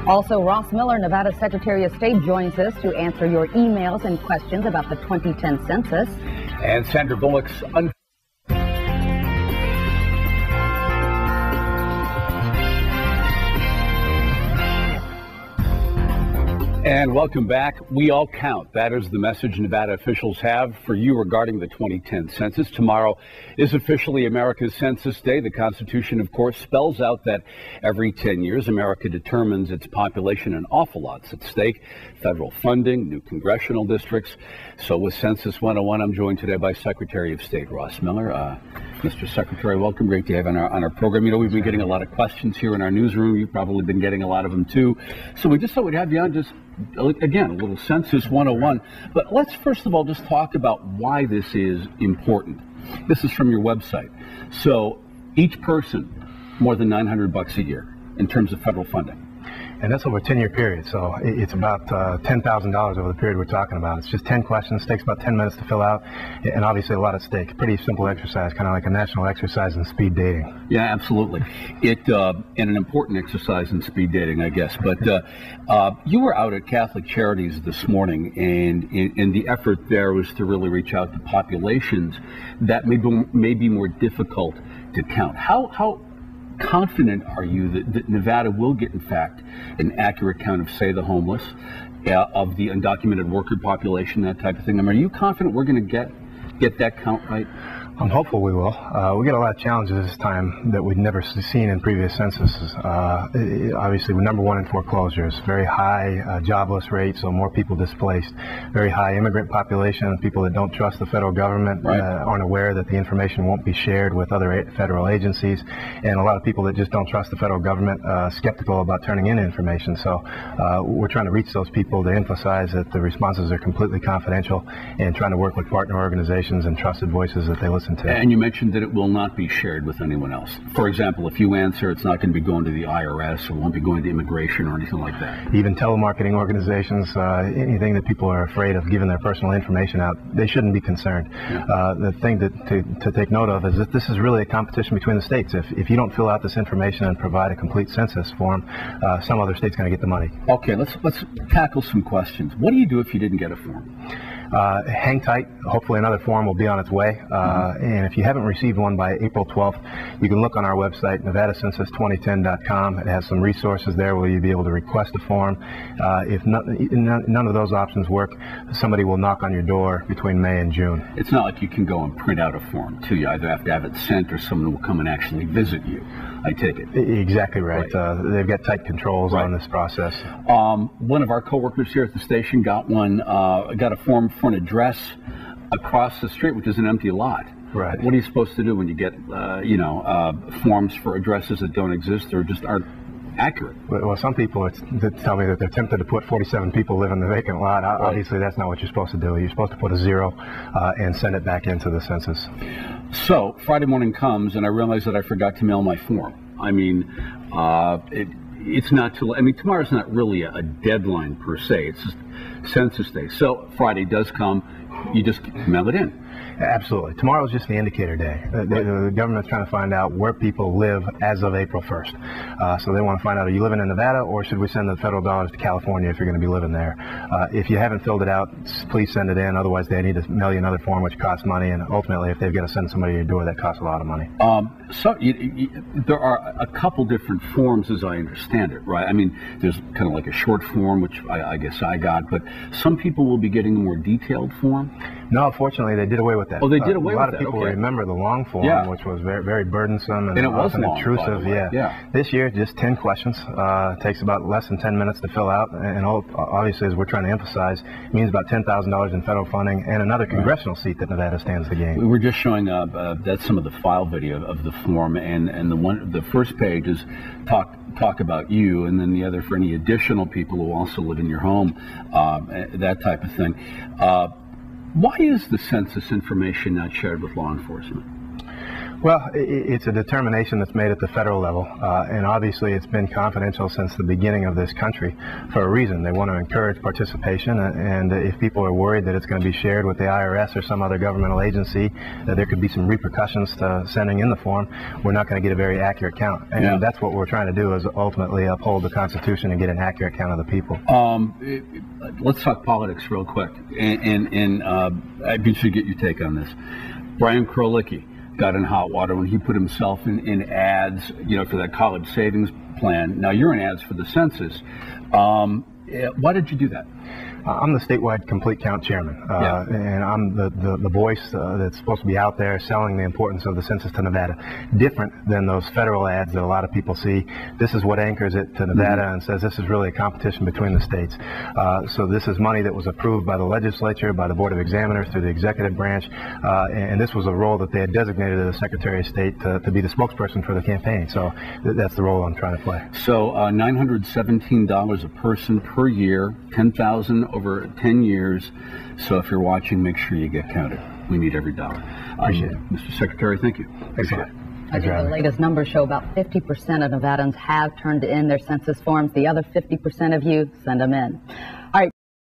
Also, Ross Miller, Nevada Secretary of State, joins us to answer your emails and questions about the 2010 census. And Sandra Bullock's And welcome back. We all count. That is the message Nevada officials have for you regarding the 2010 census. Tomorrow is officially America's Census Day. The Constitution, of course, spells out that every 10 years, America determines its population. An awful lot's at stake. Federal funding, new congressional districts. So with Census 101, I'm joined today by Secretary of State Ross Miller. Mr. Secretary, welcome. Great to have you on our program. You know, we've been getting a lot of questions here in our newsroom. You've probably been getting a lot of them, too. So we just thought we'd have you on just, again, a little Census 101. But let's first of all just talk about why this is important. This is from your website. So each person, more than $900 a year in terms of federal funding. And that's over a 10-year period, so it's about $10,000 over the period we're talking about. It's just 10 questions, takes about 10 minutes to fill out, and obviously a lot at stake. Pretty simple exercise, kind of like a national exercise in speed dating. Yeah, absolutely. And an important exercise in speed dating, I guess. But you were out at Catholic Charities this morning, and the effort there was to really reach out to populations that may be more difficult to count. How confident are you that Nevada will get, in fact, an accurate count of, say, the homeless, of the undocumented worker population, that type of thing? I mean, are you confident we're going to get that count right? I'm hopeful we will. We get a lot of challenges this time that we've never seen in previous censuses. Obviously, we're number one in foreclosures, very high jobless rate, so more people displaced, very high immigrant population, people that don't trust the federal government, right. Aren't aware that the information won't be shared with other federal agencies, and a lot of people that just don't trust the federal government, skeptical about turning in information. So we're trying to reach those people to emphasize that the responses are completely confidential and trying to work with partner organizations and trusted voices that they listen to. And you mentioned that it will not be shared with anyone else. For example, if you answer, it's not going to be going to the IRS or won't be going to immigration or anything like that. Even telemarketing organizations, anything that people are afraid of giving their personal information out, they shouldn't be concerned. Yeah. The thing to take note of is that this is really a competition between the states. If you don't fill out this information and provide a complete census form, some other state's going to get the money. Okay, let's tackle some questions. What do you do if you didn't get a form? Hang tight. Hopefully another form will be on its way. And if you haven't received one by April 12th, you can look on our website, nevadacensus2010.com. It has some resources there where you'll be able to request a form. If none of those options work, somebody will knock on your door between May and June. It's not like you can go and print out a form, too. You either have to have it sent or someone will come and actually visit you, I take it. Exactly right. They've got tight controls on this process. One of our coworkers here at the station got a form for an address across the street, which is an empty lot. Right. What are you supposed to do when you get, forms for addresses that don't exist or just aren't accurate? Well, some people tell me that they're tempted to put 47 people live in the vacant lot. Right. Obviously, that's not what you're supposed to do. You're supposed to put a 0 and send it back into the census. So Friday morning comes, and I realize that I forgot to mail my form. I mean, it's not too late. I mean, tomorrow's not really a deadline per se. It's just Census Day. So Friday does come. You just mail it in. Absolutely. Tomorrow's just the indicator day. The government's trying to find out where people live as of April 1st. So they want to find out, are you living in Nevada, or should we send the federal dollars to California if you're going to be living there? If you haven't filled it out, please send it in. Otherwise, they need to mail you another form, which costs money. And ultimately, if they've got to send somebody to your door, that costs a lot of money. So there are a couple different forms, as I understand it, right? I mean, there's kind of like a short form, which I guess I got, but some people will be getting a more detailed form. No, fortunately, they did away with that. Oh, they did away with that. A lot of people remember the long form, which was very, very burdensome and it was often long, intrusive. Yeah. This year, just 10 questions. Takes about less than 10 minutes to fill out, and obviously, as we're trying to emphasize, it means about $10,000 in federal funding and another congressional seat that Nevada stands to gain. We were just showing that's some of the file video of the form, and the first page is talk about you, and then the other for any additional people who also live in your home, that type of thing. Why is the census information not shared with law enforcement? Well, it's a determination that's made at the federal level, and obviously it's been confidential since the beginning of this country for a reason. They want to encourage participation, and if people are worried that it's going to be shared with the IRS or some other governmental agency, that there could be some repercussions to sending in the form, we're not going to get a very accurate count. And that's what we're trying to do, is ultimately uphold the Constitution and get an accurate count of the people. Let's talk politics real quick, and I'd be interested to get your take on this. Brian Krolicki got in hot water when he put himself in ads, for that college savings plan. Now you're in ads for the census. Why did you do that? I'm the statewide complete count chairman, and I'm the voice that's supposed to be out there selling the importance of the census to Nevada. Different than those federal ads that a lot of people see. This is what anchors it to Nevada and says this is really a competition between the states. So this is money that was approved by the legislature, by the Board of Examiners, through the executive branch, and this was a role that they had designated to the Secretary of State to be the spokesperson for the campaign. So that's the role I'm trying to play. So $917 a person per year, $10,000 over 10 years. So if you're watching, make sure you get counted. We need every dollar. Appreciate it. Mr. Secretary, thank you. Appreciate it. I think the latest numbers show about 50% of Nevadans have turned in their census forms. The other 50% of you, send them in.